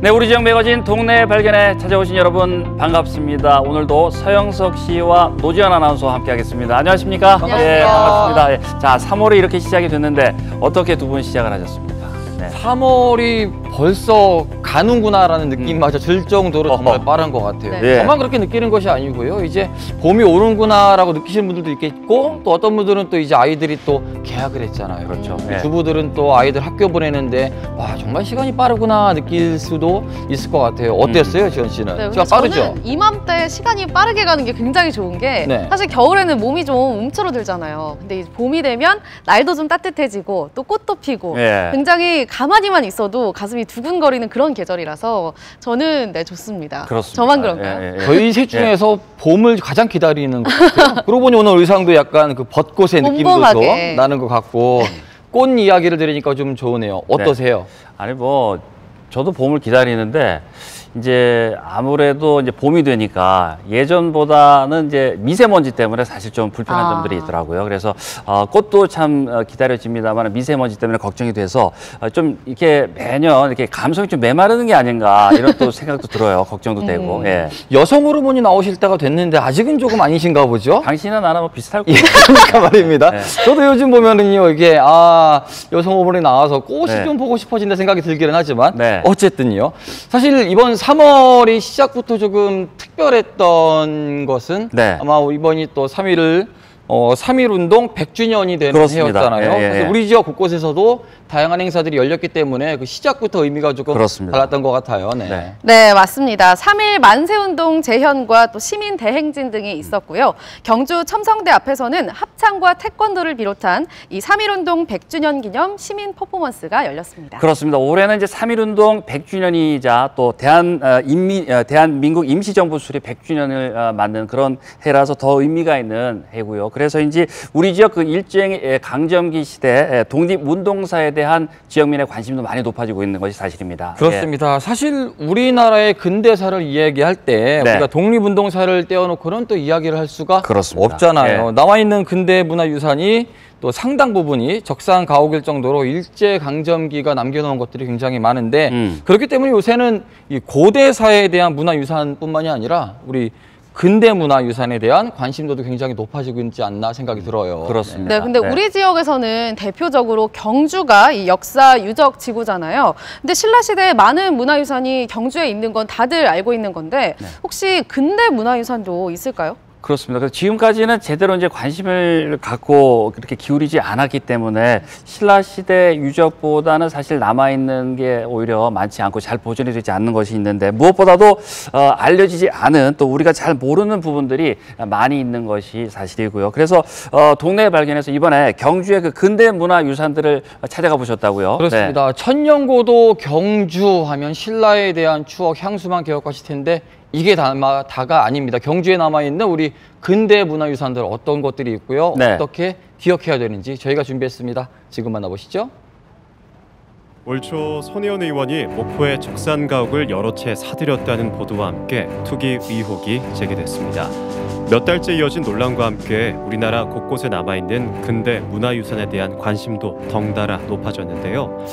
네, 우리 지역 매거진 동네 발견에 찾아오신 여러분 반갑습니다. 오늘도 서영석 씨와 노지연 아나운서와 함께하겠습니다. 안녕하십니까? 반갑습니다. 예, 반갑습니다. 예. 자, 3월이 이렇게 시작이 됐는데 어떻게 두 분 시작을 하셨습니까? 네. 3월이 벌써 가는구나라는 느낌마저 들 정도로 정말 빠른 것 같아요. 네. 저만 그렇게 느끼는 것이 아니고요. 이제 봄이 오는구나라고 느끼시는 분들도 있겠고, 또 어떤 분들은 또 이제 아이들이 또 개학을 했잖아요. 그렇죠. 우리 네. 주부들은 또 아이들 학교 보내는데 와, 정말 시간이 빠르구나 느낄 수도 있을 것 같아요. 어땠어요, 지연 씨는? 네, 시간 빠르죠? 저는 이맘때 시간이 빠르게 가는 게 굉장히 좋은 게 네. 사실 겨울에는 몸이 좀 움츠러들잖아요. 근데 이제 봄이 되면 날도 좀 따뜻해지고 또 꽃도 피고 예. 굉장히 가만히만 있어도 가슴이 두근거리는 그런 계절이라서 저는 네, 좋습니다. 그렇습니다. 저만 그런가요? 예, 예, 예. 저희 셋 중에서 봄을 가장 기다리는 것 같아요. 그러고 보니 오늘 의상도 약간 그 벚꽃의 느낌도 좀 봄봄하게. 나는 것 같고, 꽃 이야기를 들으니까 좀 좋으네요. 어떠세요? 아니 뭐 저도 봄을 기다리는데 이제 아무래도 이제 봄이 되니까 예전보다는 이제 미세먼지 때문에 사실 좀 불편한 점들이 있더라고요. 그래서 꽃도 참 기다려집니다만 미세먼지 때문에 걱정이 돼서 좀 이렇게 매년 이렇게 감성이 좀 메마르는 게 아닌가 이런 또 생각도 들어요. 걱정도 되고. 예. 여성 호르몬이 나오실 때가 됐는데 아직은 조금 아니신가 보죠? 당신은 나나 뭐 비슷할 예, 거예요. 그러니까 말입니다. 네. 저도 요즘 보면은요, 이게 여성 호르몬이 나와서 꽃이 네. 좀 보고 싶어진다 생각이 들기는 하지만 네. 어쨌든요. 사실 이번 3월이 시작부터 조금 특별했던 것은 네. 아마 이번이 또 3.1을 3.1 운동 100주년이 되는 그렇습니다. 해였잖아요. 예, 예, 예. 그래서 우리 지역 곳곳에서도 다양한 행사들이 열렸기 때문에 그 시작부터 의미가 조금 그렇습니다. 달랐던 것 같아요. 네. 네. 네, 맞습니다. 3.1 만세운동 재현과 또 시민 대행진 등이 있었고요. 경주 첨성대 앞에서는 합창과 태권도를 비롯한 이 3.1 운동 100주년 기념 시민 퍼포먼스가 열렸습니다. 그렇습니다. 올해는 이제 3.1운동 100주년이자 또 대한민국 임시정부 수립 100주년을 맞는 그런 해라서 더 의미가 있는 해고요. 그래서인지 우리 지역 그 일제의 강점기 시대 독립운동사에 대한 지역민의 관심도 많이 높아지고 있는 것이 사실입니다. 그렇습니다. 사실 우리나라의 근대사를 이야기할 때 네. 우리가 독립운동사를 떼어놓고는 또 이야기를 할 수가 그렇습니다. 없잖아요. 네. 나와 있는 근대문화유산이 또 상당 부분이 적산가옥일 정도로 일제강점기가 남겨놓은 것들이 굉장히 많은데 그렇기 때문에 요새는 이 고대사에 대한 문화유산뿐만이 아니라 우리 근대문화유산에 대한 관심도도 굉장히 높아지고 있지 않나 생각이 들어요. 그렇습니다. 네, 근데 우리 지역에서는 대표적으로 경주가 이 역사 유적 지구잖아요. 근데 신라시대에 많은 문화유산이 경주에 있는 건 다들 알고 있는 건데 혹시 근대 문화유산도 있을까요? 그렇습니다. 그래서 지금까지는 제대로 이제 관심을 갖고 그렇게 기울이지 않았기 때문에 신라시대 유적보다는 사실 남아있는 게 오히려 많지 않고 잘 보존이 되지 않는 것이 있는데 무엇보다도 알려지지 않은 또 우리가 잘 모르는 부분들이 많이 있는 것이 사실이고요. 그래서 동네 발견에서 이번에 경주의 그 근대 문화 유산들을 찾아가 보셨다고요? 그렇습니다. 네. 천년고도 경주 하면 신라에 대한 추억 향수만 기억하실 텐데 이게 다가 아닙니다. 경주에 남아있는 우리 근대 문화유산들 어떤 것들이 있고요. 네. 어떻게 기억해야 되는지 저희가 준비했습니다. 지금 만나보시죠. 올 초 손혜원 의원이 목포의 적산가옥을 여러 채 사들였다는 보도와 함께 투기 의혹이 제기됐습니다. 몇 달째 이어진 논란과 함께 우리나라 곳곳에 남아있는 근대 문화유산에 대한 관심도 덩달아 높아졌는데요.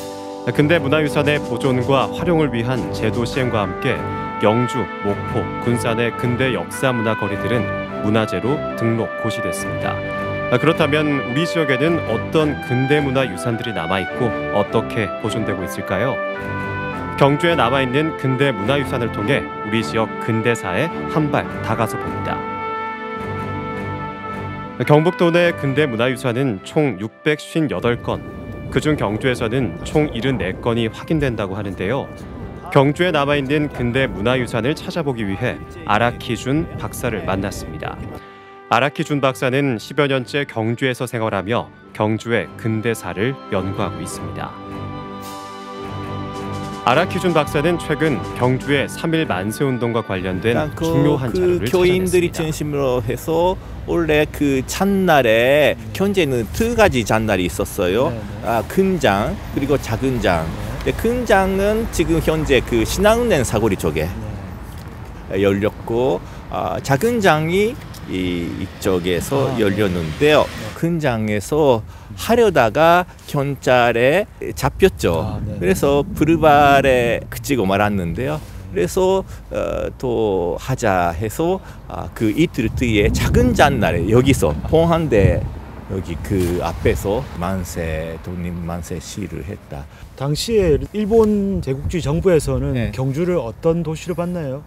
근대 문화유산의 보존과 활용을 위한 제도 시행과 함께 영주, 목포, 군산의 근대 역사 문화 거리들은 문화재로 등록 고시됐습니다. 그렇다면 우리 지역에는 어떤 근대 문화 유산들이 남아있고 어떻게 보존되고 있을까요? 경주에 남아있는 근대 문화 유산을 통해 우리 지역 근대사에 한 발 다가서 봅니다. 경북도 내 근대 문화 유산은 총 658건, 그중 경주에서는 총 74건이 확인된다고 하는데요. 경주에 남아있는 근대 문화유산을 찾아보기 위해 아라키준 박사를 만났습니다. 아라키준 박사는 10여 년째 경주에서 생활하며 경주의 근대사를 연구하고 있습니다. 아라키준 박사는 최근 경주의 3.1 만세운동과 관련된 중요한 자료를 교인들이 찾아냈습니다. 중심으로 해서 원래 그 잔날에 현재는 두 가지 잔날이 있었어요. 큰 장 그리고 작은 장. 큰 장은 지금 현재 그 신앙은행 사거리 쪽에 열렸고 작은 장이 이쪽에서 열렸는데요. 근장에서 하려다가 경찰에 잡혔죠. 그래서 불발에 그치고 말았는데요. 그래서 또 하자 해서 그 이틀 뒤에 작은 잔날에 여기서 봉한대 여기 그 앞에서 독립 만세 시위를 했다. 당시에 일본 제국주의 정부에서는 네. 경주를 어떤 도시로 봤나요?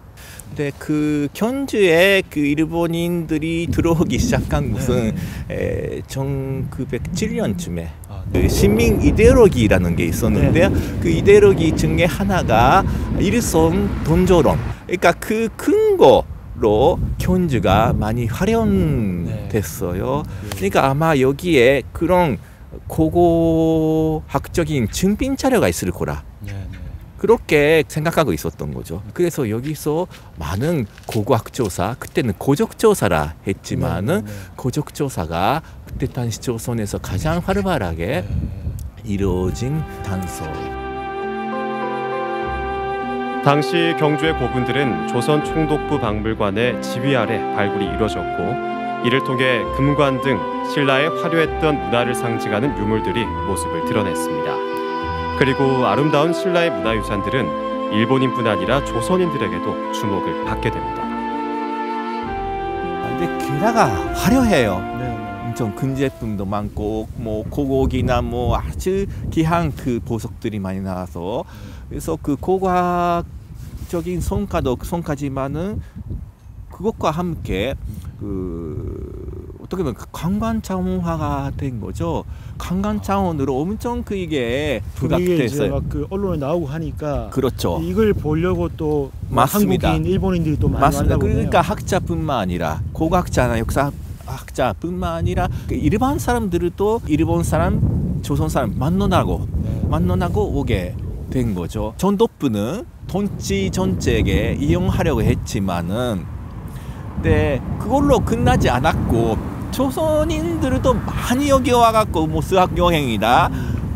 근데 그 경주에 그 일본인들이 들어오기 시작한 것은 1907년쯤에 그 시민 이데올로기라는 게 있었는데요. 그 이데올로기 중에 하나가 일선 돈조론. 그러니까 그 근거로 경주가 많이 활용됐어요. 그러니까 아마 여기에 그런 고고학적인 증빙 자료가 있을 거라. 그렇게 생각하고 있었던 거죠. 그래서 여기서 많은 고고학 조사, 그때는 고적 조사라 했지만은 고적 조사가 그때 당시 조선에서 가장 활발하게 이루어진 단서. 당시 경주의 고군들은 조선 총독부 박물관의 지휘 아래 발굴이 이루어졌고 이를 통해 금관 등 신라의 화려했던 문화를 상징하는 유물들이 모습을 드러냈습니다. 그리고 아름다운 신라의 문화유산들은 일본인뿐 아니라 조선인들에게도 주목을 받게 됩니다. 근데 게다가 화려해요. 엄청 금제품도 많고 뭐 고고기나 뭐 아주 귀한 그 보석들이 많이 나와서 그래서 그 고고학적인 성과도 성과지만은 그것과 함께 어떻게 보면 관광차원화가 된 거죠. 관광차원으로 엄청 이게 부각됐어요. 그 언론에 나오고 하니까 그렇죠. 이걸 보려고 또 맞습니다. 한국인, 일본인들이 또 많이 맞습니다. 왔다고 그러니까 해요. 학자뿐만 아니라 고고학자나 역사학자뿐만 아니라 일반 사람들도 일본 사람, 조선 사람 만나고 오게 된 거죠. 전독부는 돈지 전책에 이용하려고 했지만은 네, 그걸로 끝나지 않았고 조선인들도 많이 여기 와갖고 뭐 수학 여행이다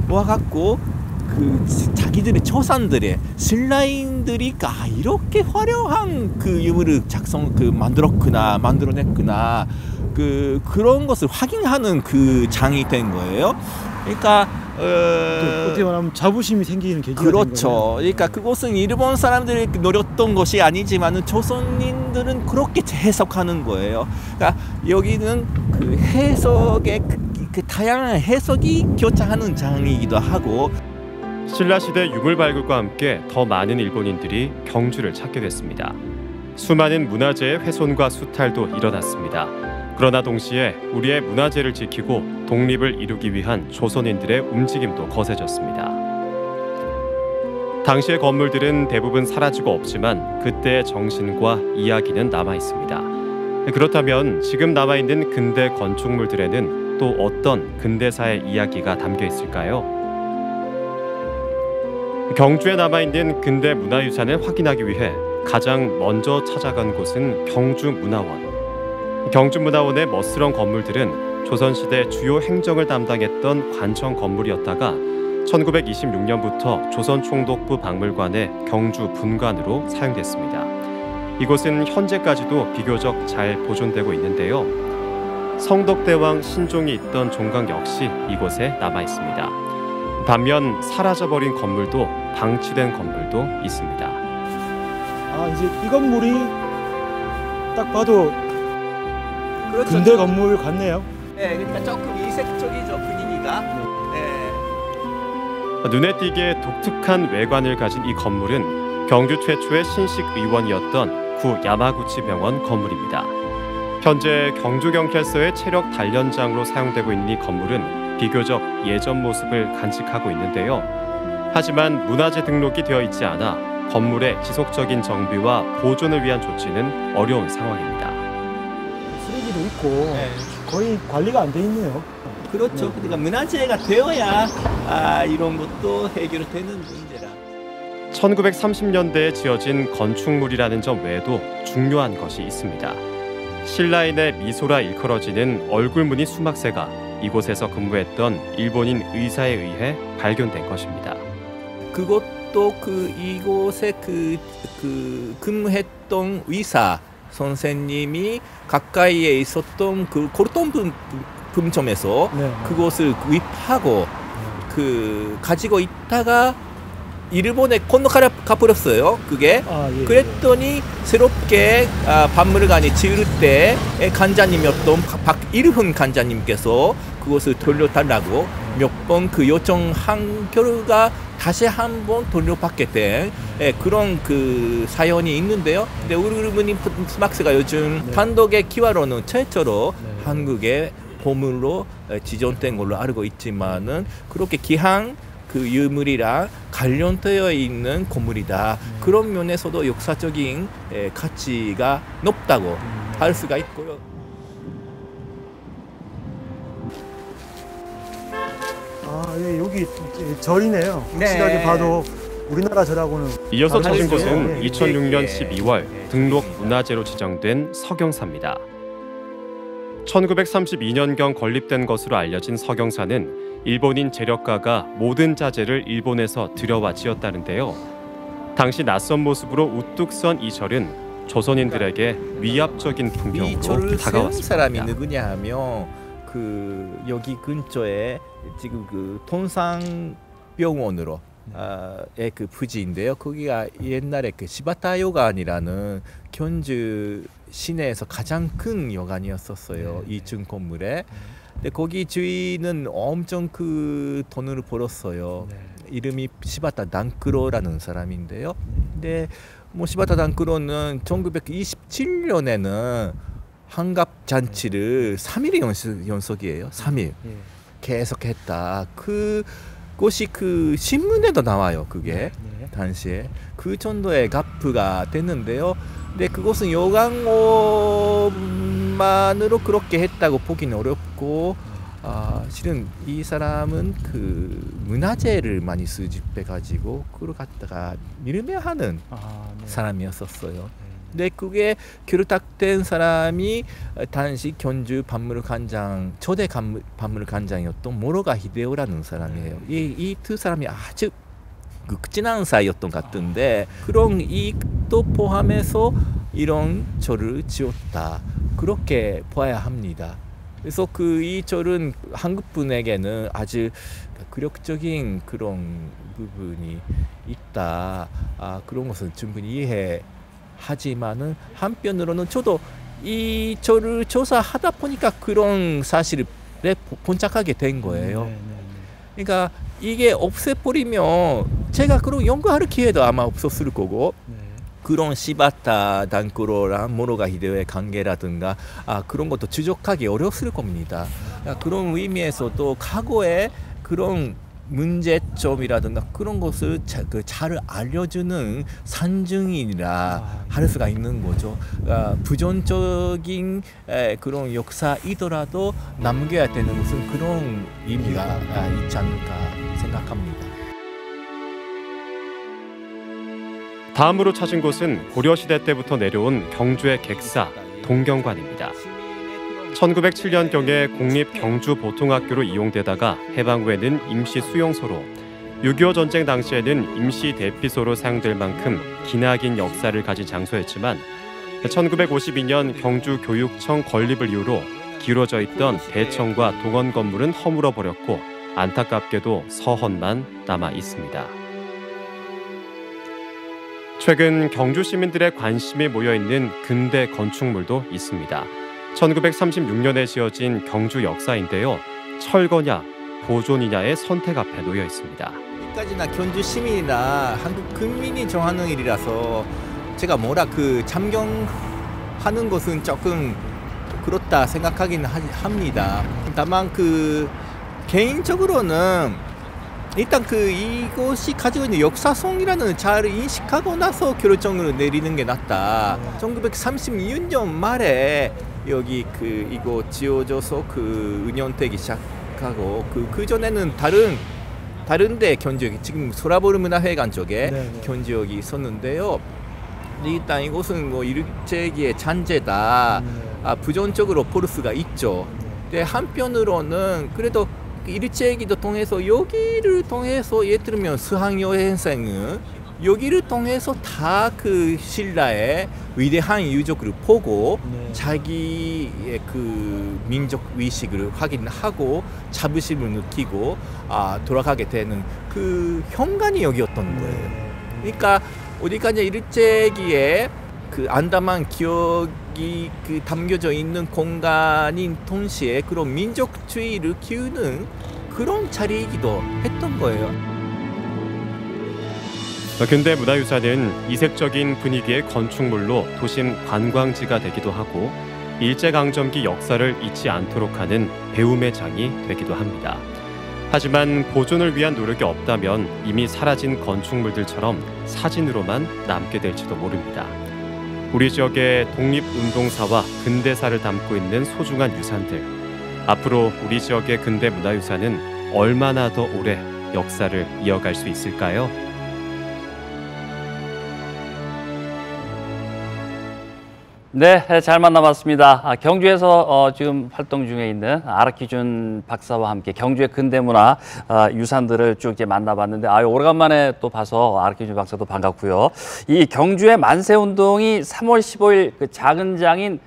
와갖고 그 자기들의 조상들의 신라인들이 이렇게 화려한 그 유물을 만들어냈구나 그런 것을 확인하는 그 장이 된 거예요. 그러니까 어떻게 말하면 자부심이 생기는 계기가 된 그렇죠. 거네요. 그러니까 그것은 일본 사람들이 노렸던 것이 아니지만은 조선인들은 그렇게 해석하는 거예요. 그러니까 여기는 그 해석의 그 다양한 해석이 교차하는 장이기도 하고. 신라시대 유물 발굴과 함께 더 많은 일본인들이 경주를 찾게 됐습니다. 수많은 문화재의 훼손과 수탈도 일어났습니다. 그러나 동시에 우리의 문화재를 지키고 독립을 이루기 위한 조선인들의 움직임도 거세졌습니다. 당시의 건물들은 대부분 사라지고 없지만 그때의 정신과 이야기는 남아 있습니다. 그렇다면 지금 남아 있는 근대 건축물들에는 또 어떤 근대사의 이야기가 담겨 있을까요? 경주에 남아 있는 근대 문화유산을 확인하기 위해 가장 먼저 찾아간 곳은 경주문화원. 경주문화원의 멋스런 건물들은 조선시대 주요 행정을 담당했던 관청 건물이었다가 1926년부터 조선총독부 박물관의 경주 분관으로 사용됐습니다. 이곳은 현재까지도 비교적 잘 보존되고 있는데요. 성덕대왕 신종이 있던 종각 역시 이곳에 남아 있습니다. 반면 사라져버린 건물도 방치된 건물도 있습니다. 이제 이 건물이 딱 봐도 그렇죠. 근대 건물 같네요. 네, 그러니까 조금 이색적이죠 분위기가. 네. 눈에 띄게 독특한 외관을 가진 이 건물은 경주 최초의 신식 의원이었던 구 야마구치 병원 건물입니다. 현재 경주경찰서의 체력 단련장으로 사용되고 있는 이 건물은 비교적 예전 모습을 간직하고 있는데요. 하지만 문화재 등록이 되어 있지 않아 건물의 지속적인 정비와 보존을 위한 조치는 어려운 상황입니다. 쓰레기도 있고 거의 관리가 안 돼 있네요. 그렇죠. 그러니까 문화재가 되어야 이런 것도 해결되는 문제라. 1930년대에 지어진 건축물이라는 점 외에도 중요한 것이 있습니다. 신라인의 미소라 일컬어지는 얼굴무늬 수막새가 이곳에서 근무했던 일본인 의사에 의해 발견된 것입니다. 그것도 이곳에 근무했던 의사 선생님이 가까이에 있었던 그 골동 금점에서 네. 그것을 구입하고 그 가지고 있다가 일본에 건너가 버렸어요. 그게. 예. 그랬더니 새롭게 박물관이 지을 때 관장님이었던 박일훈 관장님께서 그것을 돌려달라고 몇 번 그 요청한 결과 다시 한번 돌려받게 된 그런 그 사연이 있는데요. 근데 우르르무니 스막스가 요즘 단독의 기와로는 최초로 한국의 보물로 지정된 걸로 알고 있지만은 그렇게 귀한 그 유물이랑 관련되어 있는 건물이다. 그런 면에서도 역사적인 가치가 높다고 할 수가 있고요. 예, 여기 절이네요. 확실하게 봐도 우리나라 절하고는 이어서 찾은 다르죠. 곳은 예. 2006년 12월 등록 문화재로 지정된 서경사입니다. 1932년경 건립된 것으로 알려진 서경사는 일본인 재력가가 모든 자재를 일본에서 들여와 지었다는데요. 당시 낯선 모습으로 우뚝 선 이 절은 조선인들에게 위압적인 이 풍경으로 절을 세운 다가왔습니다. 사람이 누구냐 하면 그 여기 근처에 지금 그 통상병원으로 그 부지인데요. 거기가 옛날에 그 시바타 요관이라는 견주 시내에서 가장 큰 요관이었었어요. 2층 건물에. 근데 거기 주인은 엄청 그 돈을 벌었어요. 이름이 시바타 단크로라는 사람인데요. 근데 뭐 시바타 단크로는 1927년에는 환갑 잔치를 3일 연속이에요. 3일 계속 했다. 그것이 그 신문에도 나와요. 그게 당시에 그 정도의 갚프가 됐는데요. 근데 그것은 요강원만으로 그렇게 했다고 보기는 어렵고 실은 이 사람은 그 문화재를 많이 수집해 가지고 그걸 갖다가 밀매하는 사람이었었어요. 근데 그게 결탁된 사람이 당시 견주 박물관장 초대 박물관장이었던 모로가 히데오라는 사람이에요. 이 두 사람이 아주 극진한 사이였던 것 같은데 그런 이익도 포함해서 이런 절을 지었다. 그렇게 봐야 합니다. 그래서 그 이 절은 한국 분에게는 아주 굴욕적인 그런 부분이 있다. 그런 것은 충분히 이해하지만은 한편으로는 저도 이 절을 조사하다 보니까 그런 사실에 본착하게 된 거예요. 그러니까 이게 없애버리면 제가 그런 연구할 기회도 아마 없었을 거고 그런 시바타 단크로랑 모로가 히데오의 관계라든가 그런 것도 추적하기 어려웠을 겁니다. 그런 의미에서도 과거에 그런 문제점이라든가 그런 것을 잘 알려주는 산증인이라 할 수가 있는 거죠. 부정적인 그런 역사이더라도 남겨야 되는 무슨 그런 의미가 있지 않을까 생각합니다. 다음으로 찾은 곳은 고려시대 때부터 내려온 경주의 객사 동경관입니다. 1907년경에 국립경주보통학교로 이용되다가 해방 후에는 임시 수용소로 6.25 전쟁 당시에는 임시 대피소로 사용될 만큼 기나긴 역사를 가진 장소였지만 1952년 경주교육청 건립을 이유로 기울어져 있던 대청과 동원 건물은 허물어 버렸고 안타깝게도 서헌만 남아 있습니다. 최근 경주 시민들의 관심이 모여 있는 근대 건축물도 있습니다. 1936년에 지어진 경주 역사인데요. 철거냐 보존이냐의 선택 앞에 놓여 있습니다. 여기까지나 경주 시민이나 한국 국민이 정하는 일이라서 제가 참경하는 것은 조금 그렇다 생각하긴 합니다. 다만 개인적으로는 일단 이곳이 가지고 있는 역사성이라는 잘 인식하고 나서 결정을 내리는 게 낫다. 1932년 말에 여기 이곳 지어져서 운영되기 시작하고 그 전에는 다른데 견지역이 지금 소라보르 문화회관 쪽에 견지역이 있었는데요. 일단 이곳은 일제기의 잔재다. 부정적으로 볼 수가 있죠. 근데 한편으로는 그래도 일제기도 통해서 여기를 통해서 예를 들면 수학여행생은 여기를 통해서 다 그 신라의 위대한 유적을 보고 네. 자기의 그 민족 의식을 확인하고 자부심을 느끼고 돌아가게 되는 그 현관이 여기였던 거예요. 그러니까 우리가 이제 일제기에 그 안다만 기억이 그 담겨져 있는 공간인 동시에 그런 민족주의를 키우는 그런 자리이기도 했던 거예요. 근대 문화유산은 이색적인 분위기의 건축물로 도심 관광지가 되기도 하고 일제강점기 역사를 잊지 않도록 하는 배움의 장이 되기도 합니다. 하지만 보존을 위한 노력이 없다면 이미 사라진 건축물들처럼 사진으로만 남게 될지도 모릅니다. 우리 지역의 독립운동사와 근대사를 담고 있는 소중한 유산들. 앞으로 우리 지역의 근대 문화유산은 얼마나 더 오래 역사를 이어갈 수 있을까요? 네, 잘 만나봤습니다. 경주에서 지금 활동 중에 있는 아라키준 박사와 함께 경주의 근대문화 유산들을 쭉 이제 만나봤는데 오래간만에 또 봐서 아라키준 박사도 반갑고요. 이 경주의 만세운동이 3월 15일 그 작은 장인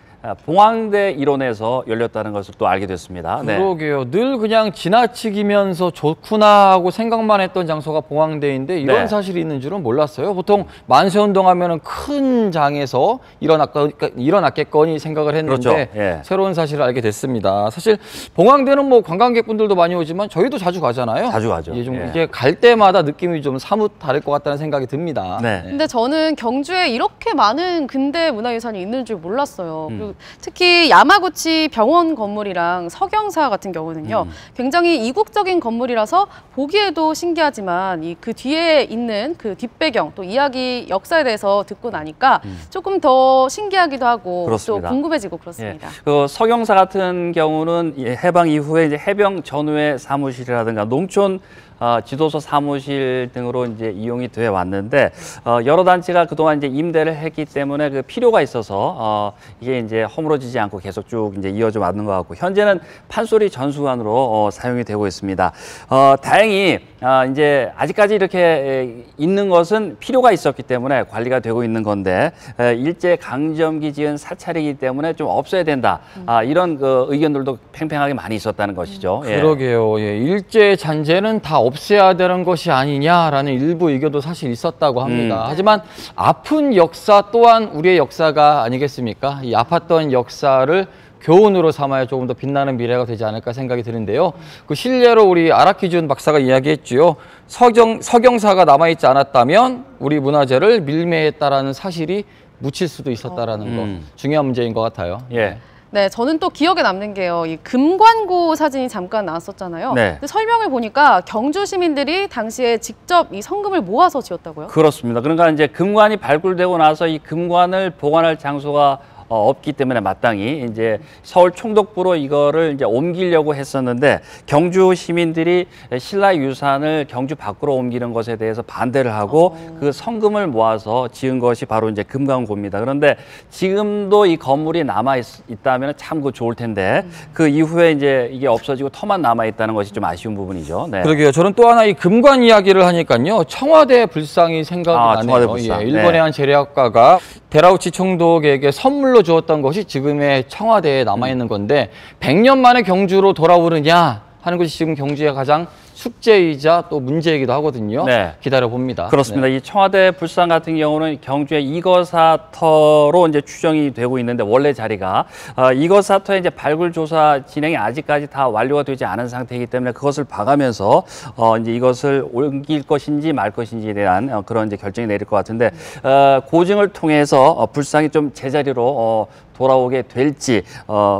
봉황대 일원에서 열렸다는 것을 또 알게 됐습니다. 네. 그러게요. 늘 그냥 지나치기면서 좋구나 하고 생각만 했던 장소가 봉황대인데 이런 네. 사실이 있는 줄은 몰랐어요. 보통 만세운동 하면은 큰 장에서 일어났겠거니 생각을 했는데 그렇죠. 예. 새로운 사실을 알게 됐습니다. 사실 봉황대는 뭐 관광객분들도 많이 오지만 저희도 자주 가잖아요. 자주 가죠. 이제 갈 때마다 느낌이 좀 사뭇 다를 것 같다는 생각이 듭니다. 네. 근데 저는 경주에 이렇게 많은 근대 문화유산이 있는 줄 몰랐어요. 그리고 특히 야마구치 병원 건물이랑 서경사 같은 경우는요. 굉장히 이국적인 건물이라서 보기에도 신기하지만 그 뒤에 있는 그 뒷배경 또 이야기 역사에 대해서 듣고 나니까 조금 더 신기하기도 하고 그렇습니다. 또 궁금해지고 그렇습니다. 예. 그 서경사 같은 경우는 해방 이후에 이제 해병 전후의 사무실이라든가 농촌 지도서 사무실 등으로 이제 이용이 돼 왔는데 여러 단체가 그동안 이제 임대를 했기 때문에 그 필요가 있어서 이게 이제 허물어지지 않고 계속 쭉 이제 이어져 왔는 것 같고 현재는 판소리 전수관으로 사용이 되고 있습니다. 다행히 이제 아직까지 이렇게 있는 것은 필요가 있었기 때문에 관리가 되고 있는 건데 일제 강점기 지은 사찰이기 때문에 좀 없어야 된다. 이런 그 의견들도 팽팽하게 많이 있었다는 것이죠. 예. 그러게요. 예. 일제 잔재는 다 없애야 되는 것이 아니냐라는 일부 의견도 사실 있었다고 합니다. 하지만 아픈 역사 또한 우리의 역사가 아니겠습니까? 이 아팠던 역사를 교훈으로 삼아야 조금 더 빛나는 미래가 되지 않을까 생각이 드는데요. 그 실례로 우리 아라키준 박사가 이야기했지요. 서경사가 남아있지 않았다면 우리 문화재를 밀매했다라는 사실이 묻힐 수도 있었다라는 거 중요한 문제인 것 같아요. 예. 네, 저는 또 기억에 남는 게요. 이 금관고 사진이 잠깐 나왔었잖아요. 네. 근데 설명을 보니까 경주 시민들이 당시에 직접 이 성금을 모아서 지었다고요? 그렇습니다. 그러니까 이제 금관이 발굴되고 나서 이 금관을 보관할 장소가 없기 때문에 마땅히 이제 서울 총독부로 이거를 이제 옮기려고 했었는데 경주 시민들이 신라 유산을 경주 밖으로 옮기는 것에 대해서 반대를 하고 그 성금을 모아서 지은 것이 바로 이제 금관고입니다. 그런데 지금도 이 건물이 남아 있다면 참 그 좋을 텐데 그 이후에 이제 이게 없어지고 터만 남아 있다는 것이 좀 아쉬운 부분이죠. 네. 그러게요. 저는 또 하나 이 금관 이야기를 하니까요. 청와대 불상이 생각이 나네요. 청와대 불상. 예, 일본의 네. 한 재래학가가 데라우치 총독에게 선물로 주었던 것이 지금의 청와대에 남아있는 건데 100년 만에 경주로 돌아오느냐 하는 것이 지금 경주의 가장 숙제이자 또 문제이기도 하거든요. 네. 기다려봅니다. 그렇습니다. 네. 이 청와대 불상 같은 경우는 경주의 이거사터로 이제 추정이 되고 있는데 원래 자리가 이거사터의 이제 발굴 조사 진행이 아직까지 다 완료가 되지 않은 상태이기 때문에 그것을 봐가면서 이제 이것을 옮길 것인지 말 것인지에 대한 그런 이제 결정이 내릴 것 같은데 고증을 통해서 불상이 좀 제자리로 돌아오게 될지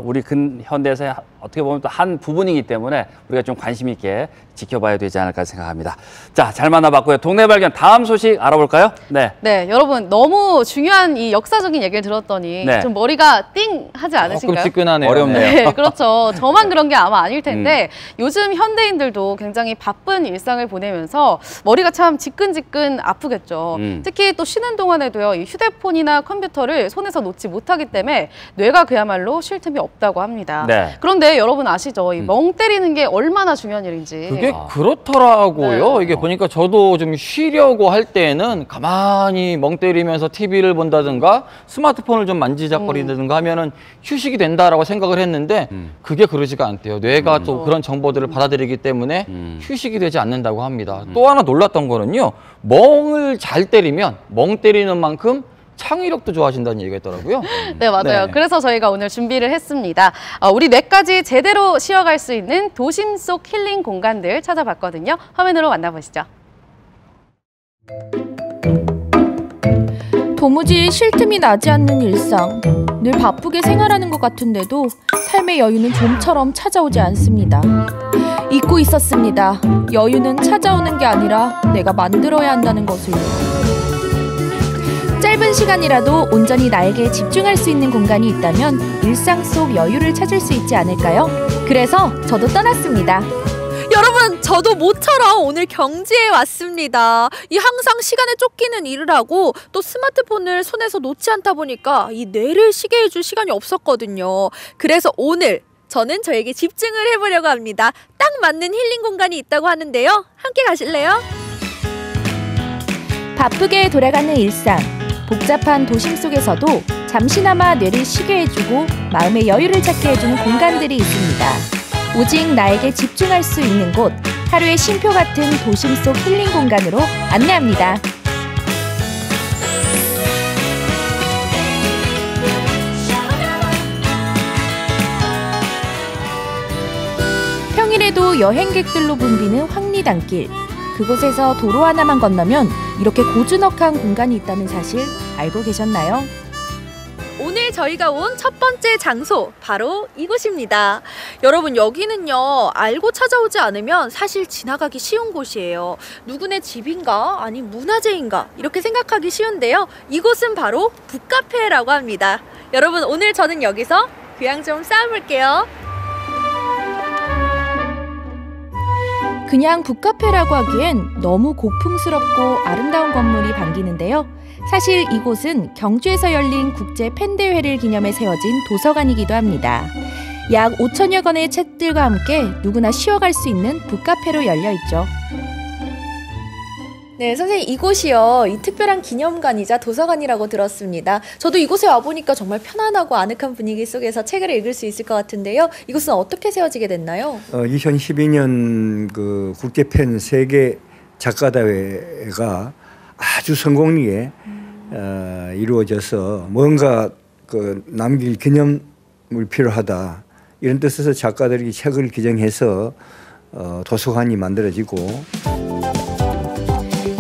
우리 근현대사의 어떻게 보면 또 한 부분이기 때문에 우리가 좀 관심 있게 지켜봐야 되지 않을까 생각합니다. 자, 잘 만나봤고요. 동네 발견 다음 소식 알아볼까요? 네. 네, 여러분 너무 중요한 이 역사적인 얘기를 들었더니 네. 좀 머리가 띵 하지 조금 않으신가요? 지끈하네요. 어렵네요. 네, 그렇죠. 저만 그런 게 아마 아닐 텐데 요즘 현대인들도 굉장히 바쁜 일상을 보내면서 머리가 참 지끈지끈 아프겠죠. 특히 또 쉬는 동안에도요, 이 휴대폰이나 컴퓨터를 손에서 놓지 못하기 때문에 뇌가 그야말로 쉴 틈이 없다고 합니다. 네. 그런데 근데 여러분 아시죠? 이 멍 때리는 게 얼마나 중요한 일인지. 그게 그렇더라고요. 네. 이게 보니까 저도 좀 쉬려고 할 때는 가만히 멍 때리면서 TV를 본다든가 스마트폰을 좀 만지작거리다든가 하면은 휴식이 된다라고 생각을 했는데 그게 그러지가 않대요. 뇌가 또 그런 정보들을 받아들이기 때문에 휴식이 되지 않는다고 합니다. 또 하나 놀랐던 거는요. 멍을 잘 때리면 멍 때리는 만큼 창의력도 좋아진다는 얘기가 있더라고요. 네, 맞아요. 네. 그래서 저희가 오늘 준비를 했습니다. 우리 뇌까지 제대로 쉬어갈 수 있는 도심 속 힐링 공간들 찾아봤거든요. 화면으로 만나보시죠. 도무지 쉴 틈이 나지 않는 일상. 늘 바쁘게 생활하는 것 같은데도 삶의 여유는 좀처럼 찾아오지 않습니다. 잊고 있었습니다. 여유는 찾아오는 게 아니라 내가 만들어야 한다는 것을요. 짧은 시간이라도 온전히 나에게 집중할 수 있는 공간이 있다면 일상 속 여유를 찾을 수 있지 않을까요? 그래서 저도 떠났습니다. 여러분, 저도 모처럼 오늘 경주에 왔습니다. 이 항상 시간에 쫓기는 일을 하고 또 스마트폰을 손에서 놓지 않다 보니까 이 뇌를 쉬게 해줄 시간이 없었거든요. 그래서 오늘 저는 저에게 집중을 해보려고 합니다. 딱 맞는 힐링 공간이 있다고 하는데요. 함께 가실래요? 바쁘게 돌아가는 일상. 복잡한 도심 속에서도 잠시나마 뇌를 쉬게 해주고 마음의 여유를 찾게 해주는 공간들이 있습니다. 오직 나에게 집중할 수 있는 곳, 하루의 쉼표 같은 도심 속 힐링 공간으로 안내합니다. 평일에도 여행객들로 붐비는 황리단길. 그곳에서 도로 하나만 건너면 이렇게 고즈넉한 공간이 있다는 사실 알고 계셨나요? 오늘 저희가 온 첫 번째 장소 바로 이곳입니다. 여러분, 여기는요 알고 찾아오지 않으면 사실 지나가기 쉬운 곳이에요. 누구네 집인가 아니면 문화재인가 이렇게 생각하기 쉬운데요. 이곳은 바로 북카페라고 합니다. 여러분, 오늘 저는 여기서 교양 좀 쌓아볼게요. 그냥 북카페라고 하기엔 너무 고풍스럽고 아름다운 건물이 반기는데요. 사실 이곳은 경주에서 열린 국제 팬대회를 기념해 세워진 도서관이기도 합니다. 약 5천여 권의 책들과 함께 누구나 쉬어갈 수 있는 북카페로 열려있죠. 네, 선생님, 이곳이요 이 특별한 기념관이자 도서관이라고 들었습니다. 저도 이곳에 와보니까 정말 편안하고 아늑한 분위기 속에서 책을 읽을 수 있을 것 같은데요. 이곳은 어떻게 세워지게 됐나요? 2012년 그 국제 팬 세계 작가대회가 아주 성공리에 이루어져서 뭔가 그 남길 기념물 필요하다 이런 뜻에서 작가들이 책을 기증해서 도서관이 만들어지고.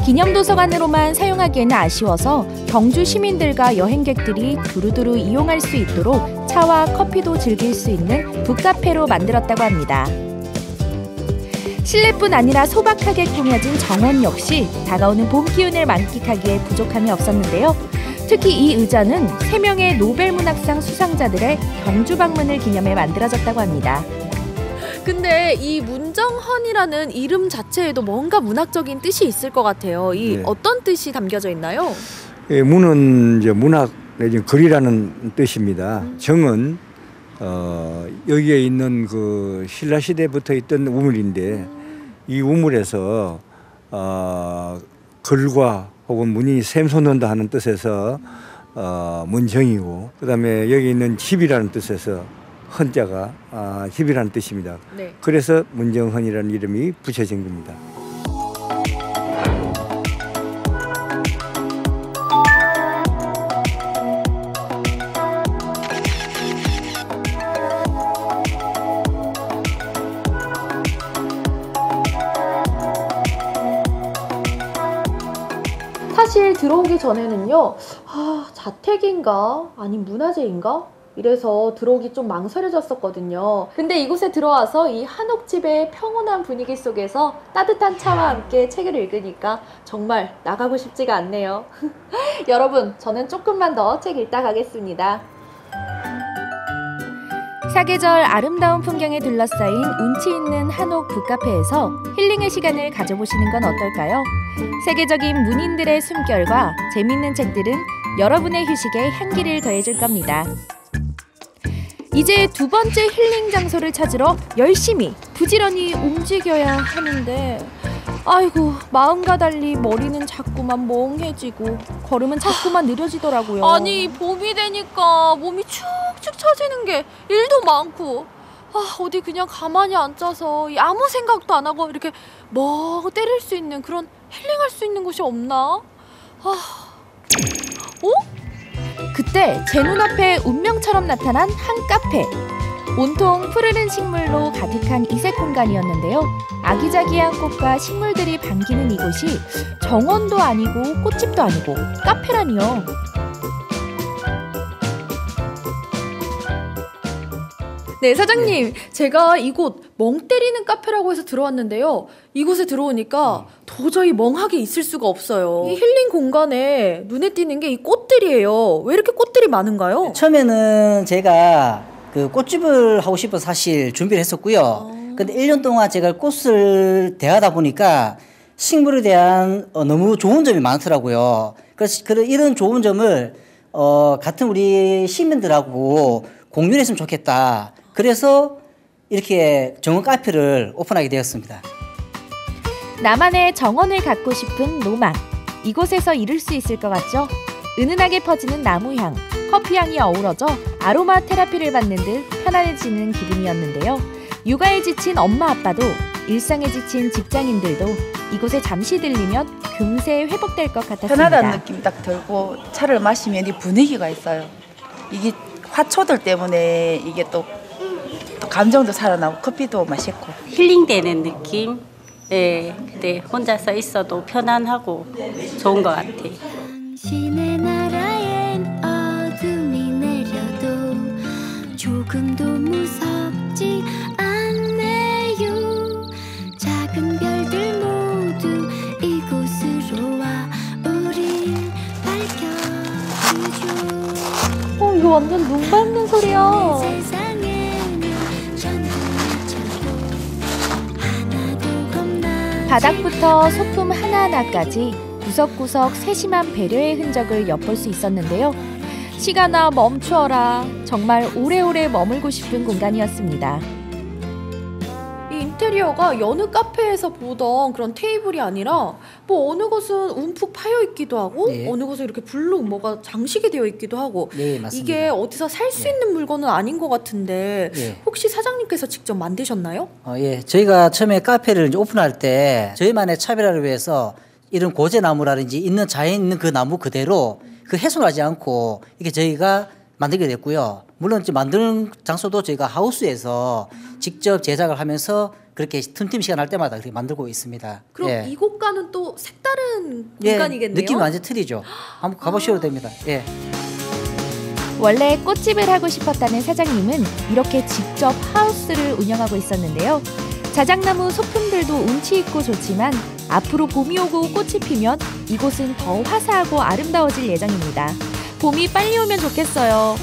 기념도서관으로만 사용하기에는 아쉬워서 경주 시민들과 여행객들이 두루두루 이용할 수 있도록 차와 커피도 즐길 수 있는 북카페로 만들었다고 합니다. 실내뿐 아니라 소박하게 꾸며진 정원 역시 다가오는 봄 기운을 만끽하기에 부족함이 없었는데요. 특히 이 의자는 3명의 노벨문학상 수상자들의 경주 방문을 기념해 만들어졌다고 합니다. 근데 이 문정헌이라는 이름 자체에도 뭔가 문학적인 뜻이 있을 것 같아요. 네. 어떤 뜻이 담겨져 있나요? 예, 문은 이제 문학 내지는 글이라는 뜻입니다. 정은 여기에 있는 그 신라 시대부터 있던 우물인데 이 우물에서 글과 혹은 문이 샘솟는다 하는 뜻에서 문정이고, 그다음에 여기 있는 집이라는 뜻에서 헌자가 집이라는 뜻입니다. 네. 그래서 문정헌이라는 이름이 붙여진 겁니다. 사실 들어오기 전에는요, 자택인가 아니면 문화재인가 이래서 들어오기 좀 망설여졌었거든요. 근데 이곳에 들어와서 이 한옥집의 평온한 분위기 속에서 따뜻한 차와 함께 책을 읽으니까 정말 나가고 싶지가 않네요. 여러분, 저는 조금만 더 책 읽다 가겠습니다. 사계절 아름다운 풍경에 둘러싸인 운치 있는 한옥 북카페에서 힐링의 시간을 가져보시는 건 어떨까요? 세계적인 문인들의 숨결과 재밌는 책들은 여러분의 휴식에 향기를 더해줄 겁니다. 이제 두 번째 힐링 장소를 찾으러 열심히 부지런히 움직여야 하는데 아이고 마음과 달리 머리는 자꾸만 멍해지고 걸음은 자꾸만 느려지더라고요. 아니 봄이 되니까 몸이 축축 처지는 게 일도 많고 어디 그냥 가만히 앉아서 아무 생각도 안 하고 이렇게 멍 때릴 수 있는 그런 힐링할 수 있는 곳이 없나? 그때 제 눈앞에 운명처럼 나타난 한 카페. 온통 푸르른 식물로 가득한 이색 공간이었는데요. 아기자기한 꽃과 식물들이 반기는 이곳이 정원도 아니고 꽃집도 아니고 카페라니요. 네, 사장님. 제가 이곳 멍 때리는 카페라고 해서 들어왔는데요. 이곳에 들어오니까 도저히 멍하게 있을 수가 없어요. 이 힐링 공간에 눈에 띄는 게 이 꽃들이에요. 왜 이렇게 꽃들이 많은가요? 처음에는 제가 그 꽃집을 하고 싶어서 사실 준비를 했었고요. 근데 1년 동안 제가 꽃을 대하다 보니까 식물에 대한 너무 좋은 점이 많더라고요. 그래서 이런 좋은 점을 같은 우리 시민들하고 공유를 했으면 좋겠다. 그래서 이렇게 정원 카페를 오픈하게 되었습니다. 나만의 정원을 갖고 싶은 로망. 이곳에서 이룰 수 있을 것 같죠? 은은하게 퍼지는 나무향, 커피향이 어우러져 아로마 테라피를 받는 듯 편안해지는 기분이었는데요. 육아에 지친 엄마 아빠도 일상에 지친 직장인들도 이곳에 잠시 들리면 금세 회복될 것 같았습니다. 편하다는 느낌이 딱 들고 차를 마시면 이 분위기가 있어요. 이게 화초들 때문에 이게 또 감정도 살아나고 커피도 맛있고 힐링되는 느낌. 네, 근데 혼자서 있어도 편안하고 좋은 것 같아요. 당신의 나라엔 어둠이 내려도 조금도 무섭지 않네요. 작은 별들 모두 이곳으로 와 우릴 밝혀주죠. 이거 완전 눈 밟는 소리야. 바닥부터 소품 하나하나까지 구석구석 세심한 배려의 흔적을 엿볼 수 있었는데요. 시간아 멈추어라. 정말 오래오래 머물고 싶은 공간이었습니다. 이 인테리어가 여느 카페에서 보던 그런 테이블이 아니라 뭐 어느 곳은 움푹 파여 있기도 하고 네. 어느 곳은 이렇게 블록 뭐가 장식이 되어 있기도 하고 네, 맞습니다. 이게 어디서 살 수 있는 물건은 아닌 것 같은데 혹시 사장님께서 직접 만드셨나요? 예, 저희가 처음에 카페를 이제 오픈할 때 저희만의 차별화를 위해서 이런 고제나무라든지 있는 자연 있는 그 나무 그대로 그 훼손하지 않고 이렇게 저희가 만들게 됐고요. 물론 이제 만드는 장소도 저희가 하우스에서 직접 제작을 하면서 그렇게 틈틈이 시간 날 때마다 그렇게 만들고 있습니다. 그럼 이곳과는 또 색다른 공간이겠네요. 느낌이 완전 틀리죠. 한번 가보셔도 됩니다. 예. 원래 꽃집을 하고 싶었다는 사장님은 이렇게 직접 하우스를 운영하고 있었는데요. 자작나무 소품들도 운치 있고 좋지만 앞으로 봄이 오고 꽃이 피면 이곳은 더 화사하고 아름다워질 예정입니다. 봄이 빨리 오면 좋겠어요.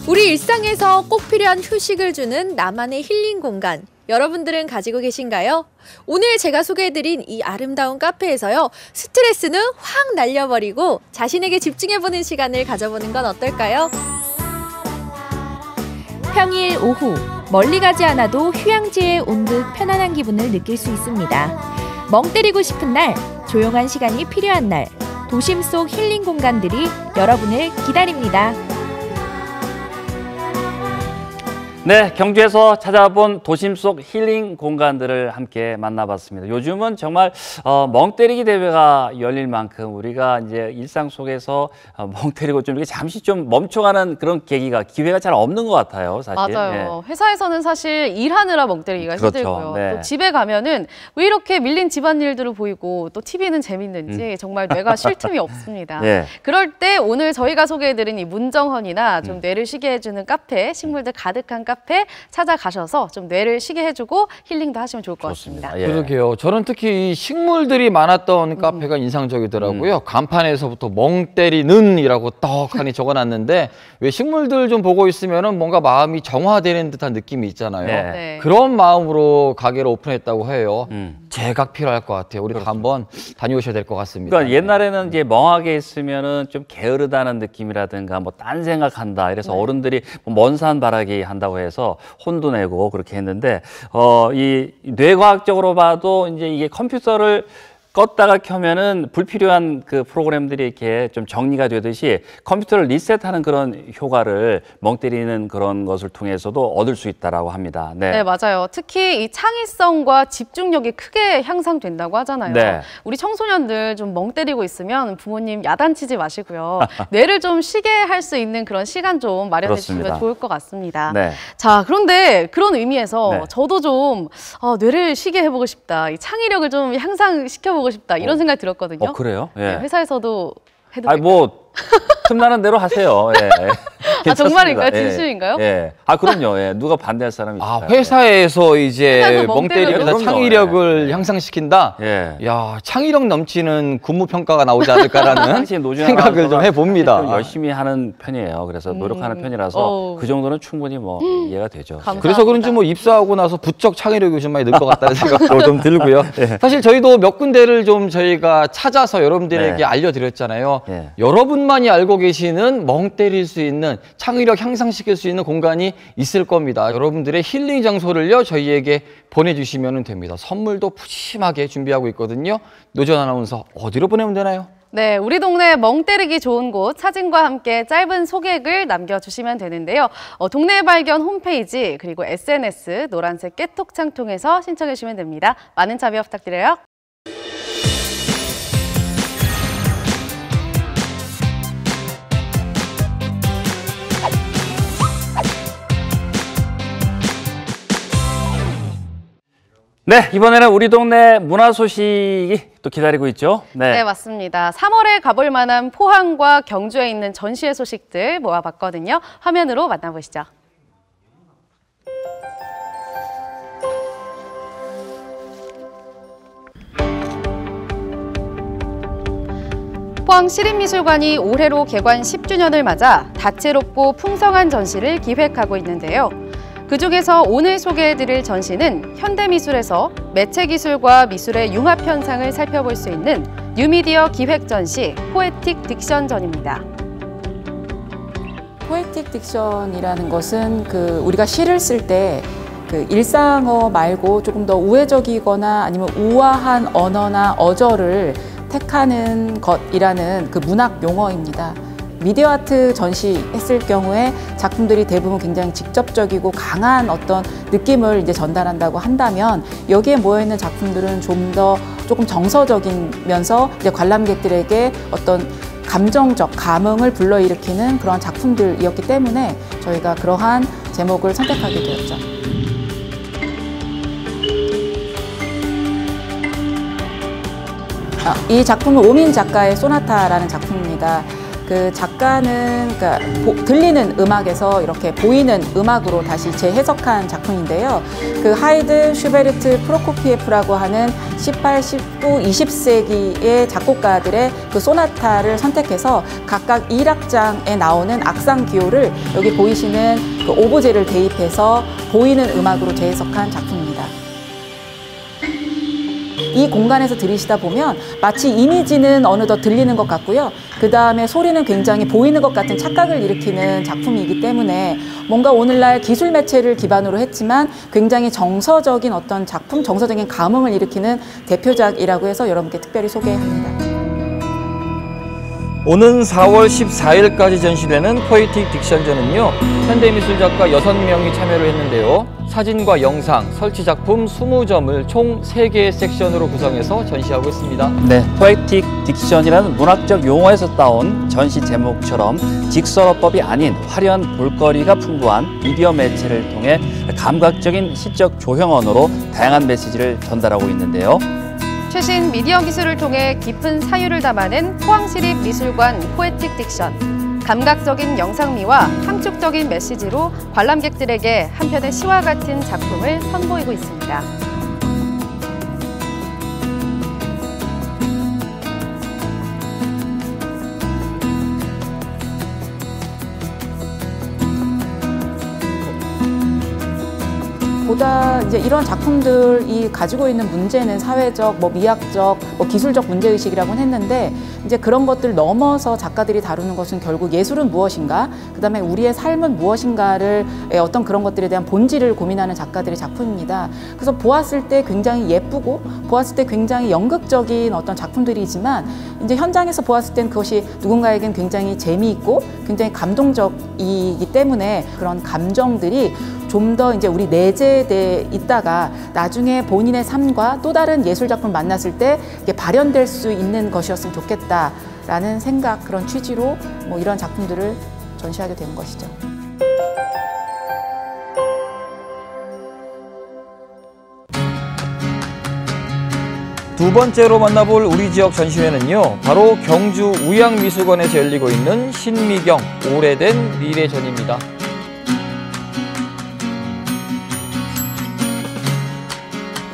우리 일상에서 꼭 필요한 휴식을 주는 나만의 힐링 공간. 여러분들은 가지고 계신가요? 오늘 제가 소개해드린 이 아름다운 카페에서요. 스트레스는 확 날려버리고 자신에게 집중해보는 시간을 가져보는 건 어떨까요? 평일 오후 멀리 가지 않아도 휴양지에 온 듯 편안한 기분을 느낄 수 있습니다. 멍 때리고 싶은 날, 조용한 시간이 필요한 날, 도심 속 힐링 공간들이 여러분을 기다립니다. 네, 경주에서 찾아본 도심 속 힐링 공간들을 함께 만나봤습니다. 요즘은 정말 멍 때리기 대회가 열릴 만큼 우리가 이제 일상 속에서 멍 때리고 좀 이렇게 잠시 좀 멈춰가는 그런 기회가 잘 없는 것 같아요, 사실. 맞아요. 회사에서는 사실 일하느라 멍 때리기가 그렇죠. 힘들고요. 네. 또 집에 가면은 왜 이렇게 밀린 집안일들을 보이고 또 TV는 재밌는지 정말 뇌가 쉴 틈이 없습니다. 예. 그럴 때 오늘 저희가 소개해드린 이 문정헌이나 좀 뇌를 쉬게 해주는 카페, 식물들 가득한 카페 찾아가셔서 좀 뇌를 쉬게 해주고 힐링도 하시면 좋을 것 같습니다. 예. 그러게요. 저는 특히 이 식물들이 많았던 카페가 인상적이더라고요. 간판에서부터 멍 때리는 이라고 떡하니 적어놨는데 왜 식물들 좀 보고 있으면 뭔가 마음이 정화되는 듯한 느낌이 있잖아요. 네. 네. 그런 마음으로 가게를 오픈했다고 해요. 재각 필요할 것 같아요. 우리 한번 다녀오셔야 될 것 같습니다. 그러니까 옛날에는 이제 멍하게 있으면은 좀 게으르다는 느낌이라든가 뭐 딴 생각한다. 이래서 어른들이 먼 산 바라기 한다고 해서 혼도 내고 그렇게 했는데 이 뇌과학적으로 봐도 이제 이게 컴퓨터를 껐다가 켜면은 불필요한 그 프로그램들이 이렇게 좀 정리가 되듯이 컴퓨터를 리셋하는 그런 효과를 멍 때리는 그런 것을 통해서도 얻을 수 있다라고 합니다. 네, 맞아요. 특히 이 창의성과 집중력이 크게 향상된다고 하잖아요. 네. 우리 청소년들 좀 멍 때리고 있으면 부모님 야단치지 마시고요. 뇌를 좀 쉬게 할 수 있는 그런 시간 좀 마련해 주시면 좋을 것 같습니다. 네. 자, 그런데 그런 의미에서 네. 저도 좀 뇌를 쉬게 해보고 싶다. 이 창의력을 좀 향상시켜보고 싶다. 이런 생각이 들었거든요. 그래요? 예. 네, 회사에서도 해도 아니 뭐 틈나는 대로 하세요. 예. 아, 정말인가요? 괜찮습니다. 진심인가요? 예. 아, 그럼요. 예. 누가 반대할 사람이 있을까요? 회사에서 이제 회사에서 멍 멍 때려요? 때리면서 그럼요. 창의력을 향상시킨다? 예. 야, 창의력 넘치는 근무평가가 나오지 않을까라는 당시 노준현 생각을 좀 아나운서가 해봅니다. 좀 열심히 하는 편이에요. 그래서 노력하는 편이라서 그 정도는 충분히 뭐 이해가 되죠. 그래서 그런지 뭐 입사하고 나서 부쩍 창의력이 좀 많이 늘 것 같다는 생각도 좀 들고요. 사실 저희도 몇 군데를 좀 저희가 찾아서 여러분들에게 네. 알려드렸잖아요. 네. 여러분만이 알고 계시는 멍 때릴 수 있는 창의력 향상시킬 수 있는 공간이 있을 겁니다. 여러분들의 힐링 장소를요 저희에게 보내주시면 됩니다. 선물도 푸짐하게 준비하고 있거든요. 노전 아나운서 어디로 보내면 되나요? 네, 우리 동네 멍 때리기 좋은 곳 사진과 함께 짧은 소개글 남겨주시면 되는데요. 동네 발견 홈페이지 그리고 SNS 노란색 깨톡창 통해서 신청해 주시면 됩니다. 많은 참여 부탁드려요. 네, 이번에는 우리 동네 문화 소식이 또 기다리고 있죠. 네, 맞습니다. 3월에 가볼 만한 포항과 경주에 있는 전시회 소식들 모아봤거든요. 화면으로 만나보시죠. 포항시립미술관이 올해로 개관 10주년을 맞아 다채롭고 풍성한 전시를 기획하고 있는데요. 그중에서 오늘 소개해드릴 전시는 현대미술에서 매체기술과 미술의 융합 현상을 살펴볼 수 있는 뉴미디어 기획전시 포에틱 딕션전입니다. 포에틱 딕션이라는 것은 우리가 시를 쓸 때 일상어 말고 조금 더 우회적이거나 아니면 우아한 언어나 어조를 택하는 것이라는 문학 용어입니다. 미디어 아트 전시했을 경우에 작품들이 대부분 굉장히 직접적이고 강한 어떤 느낌을 이제 전달한다고 한다면 여기에 모여있는 작품들은 조금 정서적이면서 이제 관람객들에게 어떤 감정적 감흥을 불러일으키는 그런 작품들이었기 때문에 저희가 그러한 제목을 선택하게 되었죠. 이 작품은 오민 작가의 소나타라는 작품입니다. 그 작가는 들리는 음악에서 이렇게 보이는 음악으로 다시 재해석한 작품인데요. 하이든, 슈베르트, 프로코피에프라고 하는 18, 19, 20세기의 작곡가들의 소나타를 선택해서 각각 1악장에 나오는 악상 기호를 여기 보이시는 오브제를 대입해서 보이는 음악으로 재해석한 작품입니다. 이 공간에서 들으시다 보면 마치 이미지는 어느덧 들리는 것 같고요. 그 다음에 소리는 굉장히 보이는 것 같은 착각을 일으키는 작품이기 때문에 뭔가 오늘날 기술 매체를 기반으로 했지만 굉장히 정서적인 어떤 작품, 정서적인 감흥을 일으키는 대표작이라고 해서 여러분께 특별히 소개합니다. 오는 4월 14일까지 전시되는 포에틱 딕션전은요. 현대미술작가 6명이 참여를 했는데요. 사진과 영상, 설치 작품 20점을 총 3개의 섹션으로 구성해서 전시하고 있습니다. 네, 포에틱 딕션이라는 문학적 용어에서 따온 전시 제목처럼 직설어법이 아닌 화려한 볼거리가 풍부한 미디어 매체를 통해 감각적인 시적 조형언어로 다양한 메시지를 전달하고 있는데요. 최신 미디어 기술을 통해 깊은 사유를 담아낸 포항시립미술관 포에틱 딕션. 감각적인 영상미와 함축적인 메시지로 관람객들에게 한편의 시와 같은 작품을 선보이고 있습니다. 보다 이제 이런 작품들이 가지고 있는 문제는 사회적, 뭐 미학적, 뭐 기술적 문제의식이라고는 했는데 이제 그런 것들 넘어서 작가들이 다루는 것은 결국 예술은 무엇인가, 그다음에 우리의 삶은 무엇인가를 어떤 그런 것들에 대한 본질을 고민하는 작가들의 작품입니다. 그래서 보았을 때 굉장히 예쁘고 보았을 때 굉장히 연극적인 어떤 작품들이지만 이제 현장에서 보았을 땐 그것이 누군가에겐 굉장히 재미있고 굉장히 감동적이기 때문에 그런 감정들이 좀 더 이제 우리 내재돼 있다가 나중에 본인의 삶과 또 다른 예술 작품을 만났을 때 이게 발현될 수 있는 것이었으면 좋겠다라는 생각, 그런 취지로 뭐 이런 작품들을 전시하게 된 것이죠. 두 번째로 만나볼 우리 지역 전시회는요, 바로 경주 우양미술관에서 열리고 있는 신미경 오래된 미래전입니다.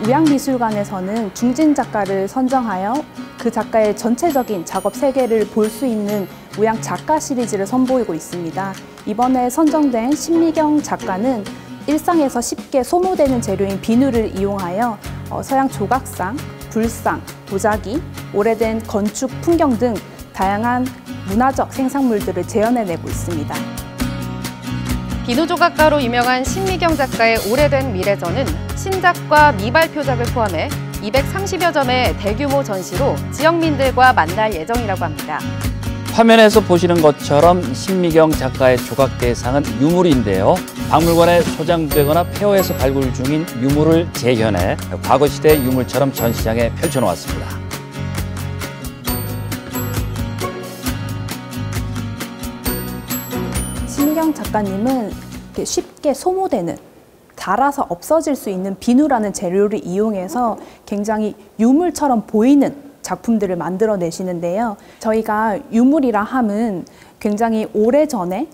우양미술관에서는 중진 작가를 선정하여 그 작가의 전체적인 작업 세계를 볼 수 있는 우양 작가 시리즈를 선보이고 있습니다. 이번에 선정된 신미경 작가는 일상에서 쉽게 소모되는 재료인 비누를 이용하여 서양 조각상, 불상, 도자기, 오래된 건축 풍경 등 다양한 문화적 생산물들을 재현해내고 있습니다. 비누 조각가로 유명한 신미경 작가의 오래된 미래전은 신작과 미발표작을 포함해 230여 점의 대규모 전시로 지역민들과 만날 예정이라고 합니다. 화면에서 보시는 것처럼 신미경 작가의 조각 대상은 유물인데요. 박물관에 소장되거나 폐허에서 발굴 중인 유물을 재현해 과거시대 유물처럼 전시장에 펼쳐놓았습니다. 신미경 작가님은 쉽게 소모되는, 닳아서 없어질 수 있는 비누라는 재료를 이용해서 굉장히 유물처럼 보이는 작품들을 만들어내시는데요. 저희가 유물이라 함은 굉장히 오래전에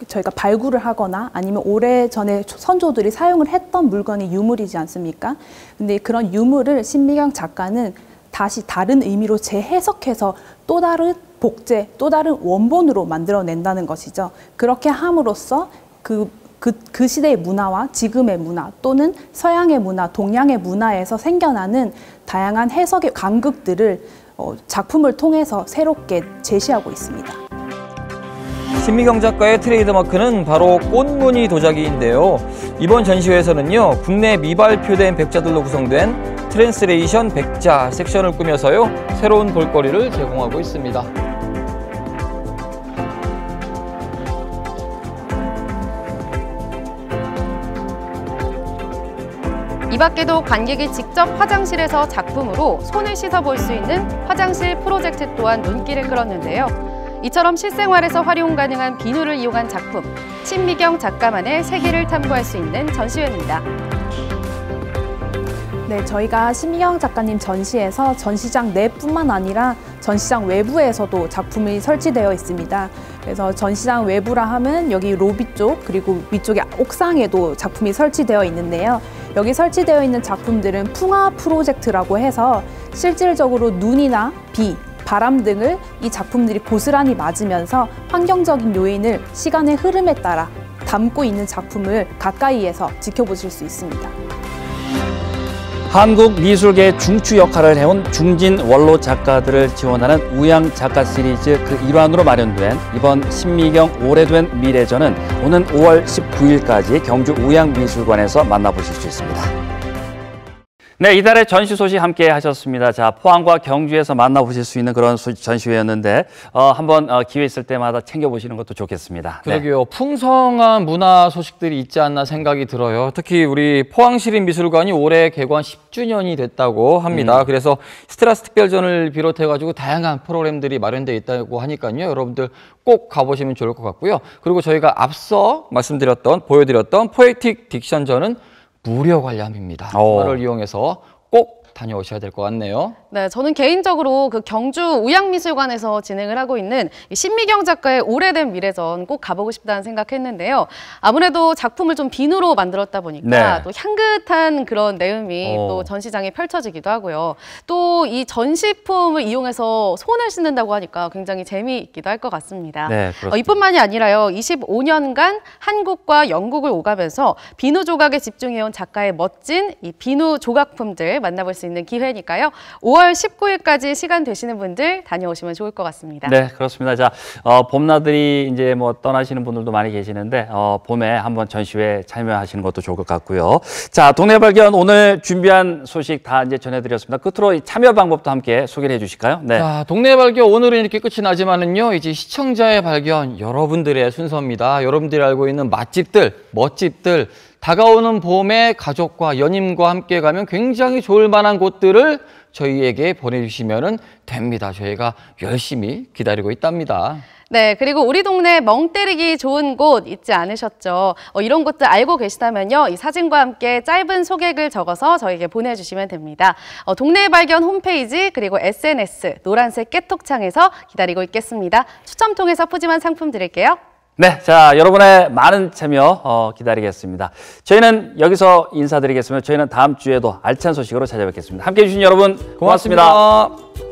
저희가 발굴을 하거나 아니면 오래전에 선조들이 사용을 했던 물건이 유물이지 않습니까? 근데 그런 유물을 신미경 작가는 다시 다른 의미로 재해석해서 또 다른 복제, 또 다른 원본으로 만들어낸다는 것이죠. 그렇게 함으로써 그 시대의 문화와 지금의 문화 또는 서양의 문화, 동양의 문화에서 생겨나는 다양한 해석의 간극들을 작품을 통해서 새롭게 제시하고 있습니다. 신미경 작가의 트레이드마크는 바로 꽃무늬 도자기인데요. 이번 전시회에서는요, 국내 미발표된 백자들로 구성된 트랜스레이션 백자 섹션을 꾸며서요, 새로운 볼거리를 제공하고 있습니다. 이 밖에도 관객이 직접 화장실에서 작품으로 손을 씻어 볼 수 있는 화장실 프로젝트 또한 눈길을 끌었는데요. 이처럼 실생활에서 활용 가능한 비누를 이용한 작품, 신미경 작가만의 세계를 탐구할 수 있는 전시회입니다. 네, 저희가 신미경 작가님 전시에서 전시장 내뿐만 아니라 전시장 외부에서도 작품이 설치되어 있습니다. 그래서 전시장 외부라 하면 여기 로비 쪽 그리고 위쪽에 옥상에도 작품이 설치되어 있는데요. 여기 설치되어 있는 작품들은 풍화 프로젝트라고 해서 실질적으로 눈이나 비, 바람 등을 이 작품들이 고스란히 맞으면서 환경적인 요인을 시간의 흐름에 따라 담고 있는 작품을 가까이에서 지켜보실 수 있습니다. 한국 미술계의 중추 역할을 해온 중진 원로 작가들을 지원하는 우양 작가 시리즈 그 일환으로 마련된 이번 신미경 오래된 미래전은 오는 5월 19일까지 경주 우양미술관에서 만나보실 수 있습니다. 네, 이달의 전시 소식 함께 하셨습니다. 자, 포항과 경주에서 만나보실 수 있는 그런 전시회였는데 한번 기회 있을 때마다 챙겨보시는 것도 좋겠습니다. 그러게요. 네. 풍성한 문화 소식들이 있지 않나 생각이 들어요. 특히 우리 포항시립미술관이 올해 개관 10주년이 됐다고 합니다. 그래서 스트라스 특별전을 비롯해가지고 다양한 프로그램들이 마련되어 있다고 하니까요. 여러분들 꼭 가보시면 좋을 것 같고요. 그리고 저희가 앞서 보여드렸던 포에틱 딕션전은 무료 관람입니다. 전화를 이용해서 꼭 다녀오셔야 될 것 같네요. 네, 저는 개인적으로 그 경주 우양미술관에서 진행을 하고 있는 이 신미경 작가의 오래된 미래전 꼭 가보고 싶다는 생각했는데요. 아무래도 작품을 좀 비누로 만들었다 보니까 네. 또 향긋한 그런 내음이 또 전시장에 펼쳐지기도 하고요. 또 이 전시품을 이용해서 손을 씻는다고 하니까 굉장히 재미있기도 할 것 같습니다. 네, 그렇습니다. 이뿐만이 아니라요. 25년간 한국과 영국을 오가면서 비누 조각에 집중해온 작가의 멋진 이 비누 조각품들 만나볼 수 있는 기회니까요. 5월 19일까지 시간 되시는 분들 다녀오시면 좋을 것 같습니다. 네, 그렇습니다. 자, 봄나들이 이제 뭐 떠나시는 분들도 많이 계시는데 봄에 한번 전시회 참여하시는 것도 좋을 것 같고요. 자, 동네 발견 오늘 준비한 소식 다 이제 전해드렸습니다. 끝으로 이 참여 방법도 함께 소개를 해주실까요? 네. 자, 동네 발견 오늘은 이렇게 끝이 나지만은요, 이제 시청자의 발견 여러분들의 순서입니다. 여러분들이 알고 있는 맛집들, 멋집들, 다가오는 봄에 가족과 연인과 함께 가면 굉장히 좋을 만한 곳들을 저희에게 보내주시면 됩니다. 저희가 열심히 기다리고 있답니다. 네, 그리고 우리 동네 멍 때리기 좋은 곳 잊지 않으셨죠? 이런 곳들 알고 계시다면요. 이 사진과 함께 짧은 소개글 적어서 저에게 보내주시면 됩니다. 동네 발견 홈페이지 그리고 SNS 노란색 깨톡창에서 기다리고 있겠습니다. 추첨 통해서 푸짐한 상품 드릴게요. 네, 자, 여러분의 많은 참여 기다리겠습니다. 저희는 여기서 인사드리겠습니다. 저희는 다음 주에도 알찬 소식으로 찾아뵙겠습니다. 함께해 주신 여러분 고맙습니다.